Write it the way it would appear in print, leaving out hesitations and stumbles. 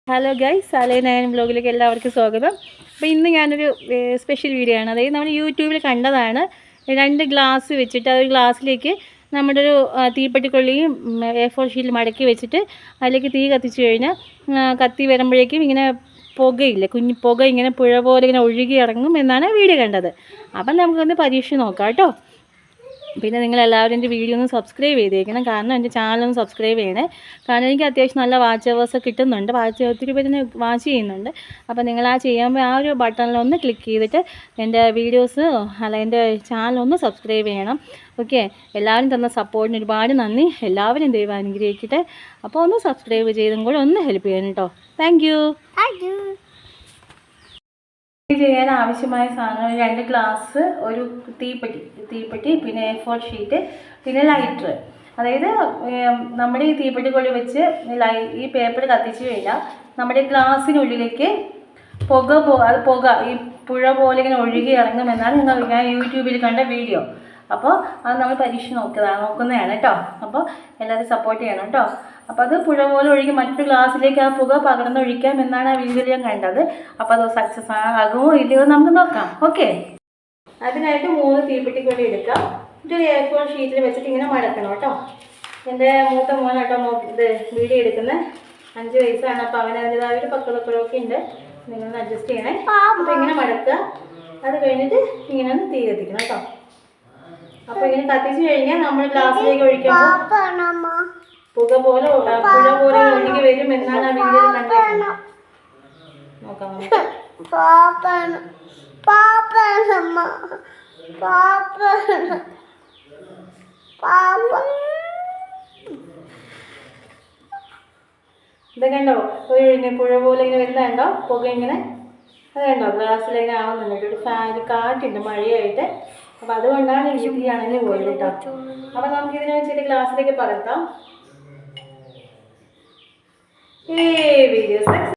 Hello guys, align ബ്ലോഗിലേക്ക് എല്ലാവർക്കും സ്വാഗതം. അപ്പോൾ ഇന്ന് ഞാനൊരു സ്പെഷ്യൽ വീഡിയോ ആണ്. അതായത് നമ്മൾ യൂട്യൂബിൽ കണ്ടതാണ്. 2 ഗ്ലാസ് വെച്ചിട്ട് ഒരു ഗ്ലാസ്സിലേക്ക് നമ്മുടെ ഒരു തീപ്പെട്ടിക്കൊള്ളിയും A4 ഷീറ്റിൽ മടക്കി വെച്ചിട്ട് അതിലേക്ക് തീ കത്തിച്ച് കഴിഞ്ഞാൽ കത്തി വരുമ്പോഴേക്കും ഇങ്ങനെ പുകയില്ല, കുഞ്ഞു പുക ഇങ്ങനെ പുഴ പോലെ ഇങ്ങനെ ഒഴുകി ഇറങ്ങും എന്നാണ് വീഡിയോ കണ്ടത്. അപ്പം നമുക്കൊന്ന് പരീക്ഷിച്ച് നോക്കാം കേട്ടോ. പിന്നെ നിങ്ങളെല്ലാവരും എൻ്റെ വീഡിയോ ഒന്ന് സബ്സ്ക്രൈബ് ചെയ്തേക്കണം, കാരണം എൻ്റെ ചാനലൊന്ന് സബ്സ്ക്രൈബ് ചെയ്യണേ. കാരണം എനിക്ക് അത്യാവശ്യം നല്ല വാച്ച് അവേഴ്സ് കിട്ടുന്നുണ്ട്, ഒത്തിരി പേര് വാച്ച് ചെയ്യുന്നുണ്ട്. അപ്പോൾ നിങ്ങൾ ചെയ്യുമ്പോൾ ആ ഒരു ബട്ടണിലൊന്ന് ക്ലിക്ക് ചെയ്തിട്ട് എൻ്റെ വീഡിയോസ് എൻ്റെ ചാനലൊന്ന് സബ്സ്ക്രൈബ് ചെയ്യണം. ഓക്കെ, എല്ലാവരും തന്ന സപ്പോർട്ടിന് ഒരുപാട് നന്ദി. എല്ലാവരും ദൈവം അനുഗ്രഹിക്കട്ടെ. അപ്പോൾ ഒന്ന് സബ്സ്ക്രൈബ് ചെയ്തും കൂടെ ഒന്ന് ഹെൽപ്പ് ചെയ്യണം കേട്ടോ. Thank you. ചെയ്യാൻ ആവശ്യമായ സാധനങ്ങൾ 2 ഗ്ലാസ്, ഒരു തീപ്പെട്ടി, പിന്നെ A4 ഷീറ്റ്, പിന്നെ ലൈറ്റർ. അതായത് നമ്മുടെ ഈ തീപ്പെട്ടിക്കൊള്ളി വെച്ച് ഈ പേപ്പർ കത്തിച്ച് കഴിഞ്ഞാൽ നമ്മുടെ ഗ്ലാസ്സിനുള്ളിലേക്ക് പുക ഈ പുഴ പോലെ ഇങ്ങനെ ഒഴുകി ഇറങ്ങുമെന്നാണ് ഞാൻ യൂട്യൂബിൽ കണ്ട വീഡിയോ. അപ്പോൾ അത് നമ്മൾ പരീക്ഷ നോക്കുന്നതാണ് കേട്ടോ. അപ്പോൾ എല്ലാവരും സപ്പോർട്ട് ചെയ്യണം കേട്ടോ. അപ്പോൾ അത് പുഴ പോലെ ഒഴുകി മറ്റൊരു ഗ്ലാസ്സിലേക്ക് ആ പുക പകർന്നൊഴിക്കാം എന്നാണ് ആ വീഡിയോയിൽ ഞാൻ കണ്ടത്. അപ്പോൾ അത് സക്സസ് ആകുമോ ഇല്ലയോ നമുക്ക് നോക്കാം. ഓക്കെ, അതിനായിട്ട് 3 തീപ്പെട്ടിക്കൊള്ളി എടുക്കാം. ഇതൊരു A4 ഷീറ്റിൽ വെച്ചിട്ട് ഇങ്ങനെ മടക്കണം കേട്ടോ. എൻ്റെ മൂത്ത മോനാട്ടോ ഇത് വീഡിയോ എടുക്കുന്നത്. 5 വയസ്സാണ്. അപ്പോൾ അവന് അതിൻ്റെതായ ഒരു പക്വതക്കുറവൊക്കെ ഉണ്ട്. നിങ്ങളൊന്ന് അഡ്ജസ്റ്റ് ചെയ്യണേ. അപ്പോൾ ഇങ്ങനെ മടക്കുക. അത് കഴിഞ്ഞിട്ട് ഇങ്ങനെ ഒന്ന് തീ കത്തിക്കണം കേട്ടോ. അപ്പോൾ ഇങ്ങനെ കത്തിച്ച് കഴിഞ്ഞാൽ നമ്മൾ ഗ്ലാസ്സിലേക്ക് ഒഴിക്കുമ്പോൾ പുഴ പോലെ ഒഴുകി വരും എന്നാണ് ആ വീഡിയോയിൽ കണ്ടത്. നോക്കാം. ഇത് കണ്ടോ, പുഴ പോലെ ഇങ്ങനെ വരുന്നുണ്ടോ പുക ഇങ്ങനെ. അത് കണ്ടോ, ഗ്ലാസ്സിലിങ്ങനെ ആവുന്നുണ്ട്. ഒരു കാറ്റുണ്ട് മഴയായിട്ട്. അപ്പോൾ അതുകൊണ്ടാണ് ഈ തീ അണഞ്ഞു പോയത് കേട്ടോ. അപ്പോൾ നമുക്കിതിനെ വെച്ചിട്ട് ഗ്ലാസ്സിലേക്ക് പകർത്താം. വീഡിയോ